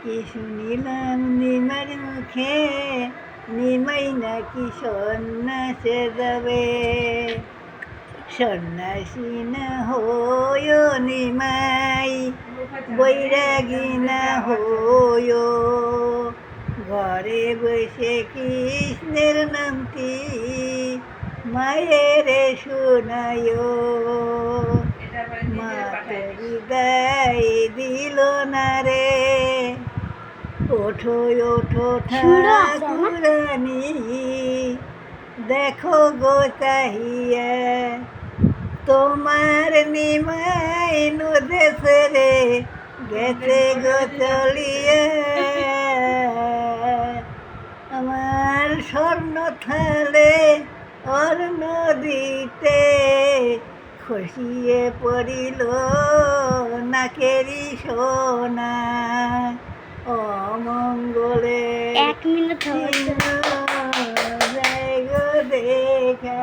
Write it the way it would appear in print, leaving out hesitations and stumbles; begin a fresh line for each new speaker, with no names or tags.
কি শুনিলাম নিমার মুখে, নিমাই নাকি সন্ন্যাসে যাবে। সন্ন্যাসী না হয়ো নিমাই, বৈরাগী না হয়ো, ঘরে বসে কৃষ্ণের নামটি মায়েরে শোনায়ো। মা তো বিদায় দিল না রে, ওঠো ওঠো ঠাকুরানী, দেখো গো চাহিয়া, তোমার নিমাই নদেশে রে গেছে গো চলিয়া। আমার স্বর্ণ থালে অর্ণ দিতে খসিয়ে পড়িল নাকেরি সোনা। অমঙ্গলে
1 মিনিট
দেখা